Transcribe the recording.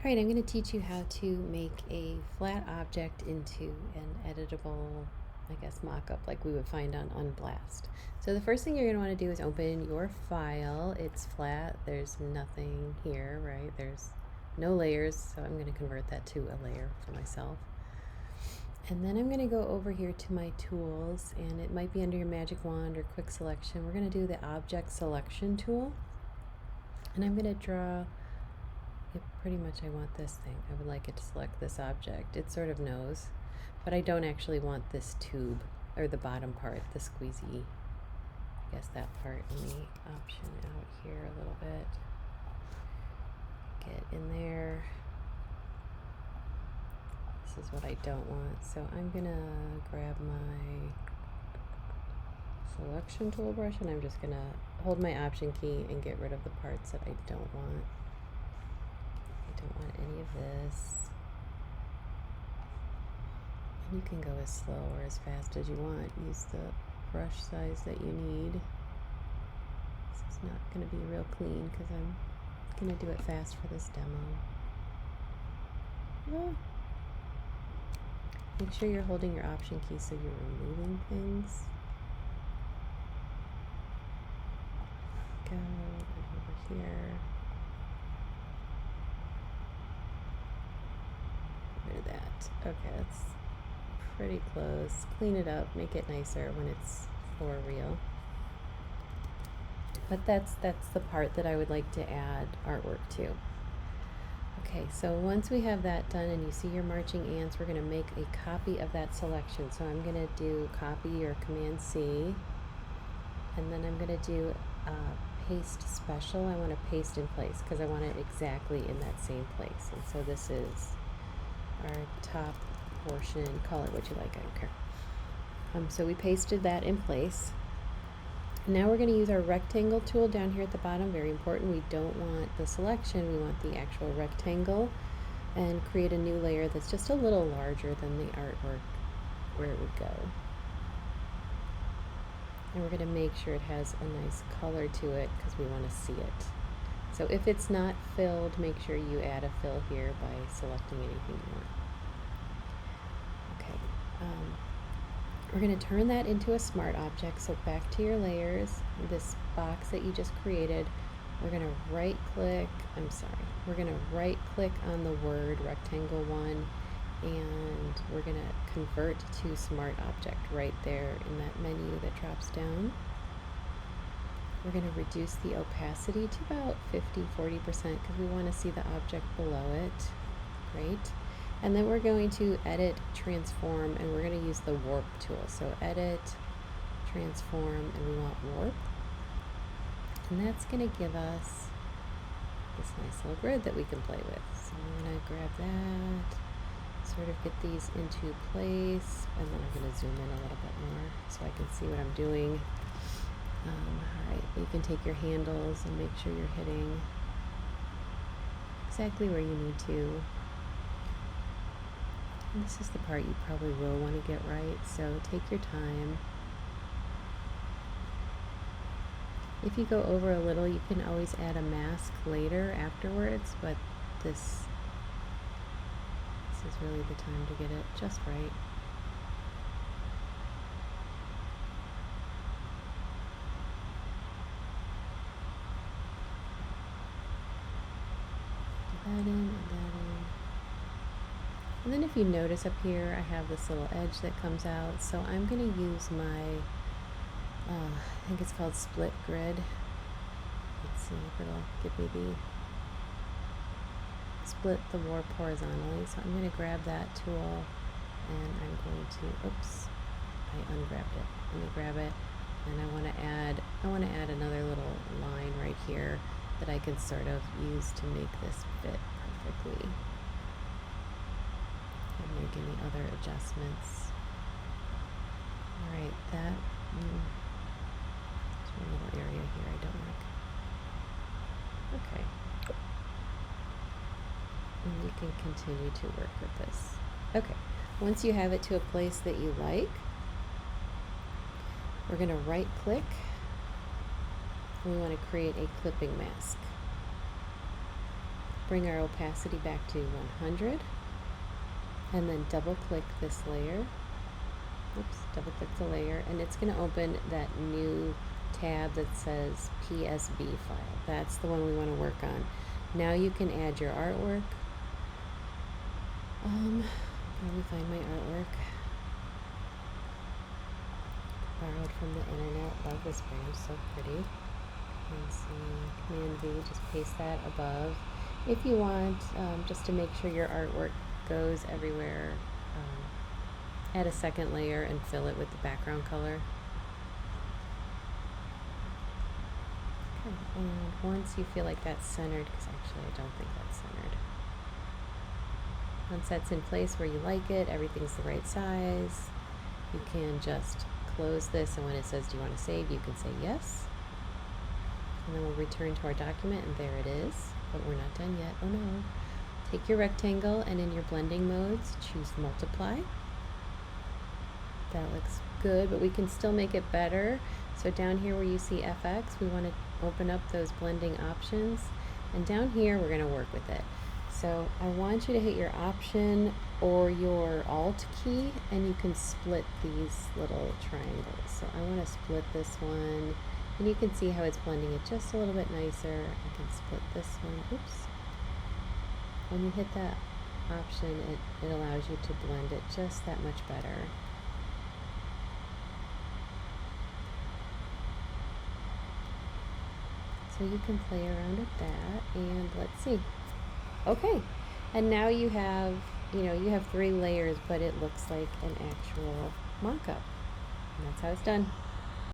All right, I'm going to teach you how to make a flat object into an editable, I guess, mock-up like we would find on Unblast. So the first thing you're going to want to do is open your file. It's flat. There's nothing here, right? There's no layers, so I'm going to convert that to a layer for myself. And then I'm going to go over here to my tools, and it might be under your magic wand or quick selection. We're going to do the object selection tool, and I'm going to draw. Yep, pretty much I want this thing. I would like it to select this object. It sort of knows, but I don't actually want this tube, or the bottom part, the squeezy, I guess that part. Let me option out here a little bit. Get in there. This is what I don't want. So I'm gonna grab my selection tool brush, and I'm just gonna hold my option key and get rid of the parts that I don't want. Don't want any of this. And you can go as slow or as fast as you want. Use the brush size that you need. This is not going to be real clean because I'm going to do it fast for this demo. Make sure you're holding your option key so you're removing things. Go over here. That. Okay, that's pretty close. Clean it up, make it nicer when it's for real. But that's the part that I would like to add artwork to. Okay, so once we have that done and you see your marching ants, we're going to make a copy of that selection. So I'm going to do copy or Command C, and then I'm going to do paste special. I want to paste in place because I want it exactly in that same place. And so this is our top portion, call it what you like, I don't care. So we pasted that in place. Now we're going to use our rectangle tool down here at the bottom, very important. We don't want the selection, we want the actual rectangle, and create a new layer that's just a little larger than the artwork where it would go. And we're going to make sure it has a nice color to it because we want to see it. So if it's not filled, make sure you add a fill here by selecting anything you want. Okay, we're going to turn that into a smart object. So back to your layers, this box that you just created, we're going to right click on the word rectangle one, and we're going to convert to smart object right there in that menu that drops down. We're going to reduce the opacity to about 50-40% because we want to see the object below it. Great. And then we're going to edit, transform, and we're going to use the warp tool. So edit, transform, and we want warp. And that's going to give us this nice little grid that we can play with. So I'm going to grab that, sort of get these into place, and then I'm going to zoom in a little bit more so I can see what I'm doing. Alright, you can take your handles and make sure you're hitting exactly where you need to. And this is the part you probably will want to get right, so take your time. If you go over a little, you can always add a mask later afterwards, but this is really the time to get it just right. That in and that in. And then if you notice up here, I have this little edge that comes out. So I'm going to use my, I think it's called split grid. Let's see if it'll give me the split the warp horizontally. So I'm going to grab that tool and I'm going to, oops, I ungrabbed it. Let me grab it, and I want to add another little line right here that I can sort of use to make this fit perfectly. And make any other adjustments. Alright, that there's one little area here I don't like. Okay. And you can continue to work with this. Okay, once you have it to a place that you like, we're going to right click. We want to create a clipping mask. bring our opacity back to 100, and then double click this layer. Oops, double click the layer, and it's going to open that new tab that says PSB file. That's the one we want to work on. Now you can add your artwork. Let me find my artwork. Borrowed from the internet. Love this brand, so pretty. Let's see, Command V, just paste that above. If you want, just to make sure your artwork goes everywhere, add a second layer and fill it with the background color. Okay, and once you feel like that's centered, because actually I don't think that's centered. Once that's in place where you like it, everything's the right size, you can just close this, and when it says do you want to save, you can say yes. And then we'll return to our document, and there it is, but we're not done yet. Oh no. Take your rectangle, and in your blending modes, choose multiply. That looks good, but we can still make it better. So down here where you see FX, we want to open up those blending options, and down here we're going to work with it. So I want you to hit your Option or your Alt key, and you can split these little triangles. So I want to split this one, and you can see how it's blending it just a little bit nicer. I can split this one. Oops. When you hit that option, it allows you to blend it just that much better. So you can play around with that, and let's see. Okay, and now you have 3 layers, but it looks like an actual mock-up. And that's how it's done.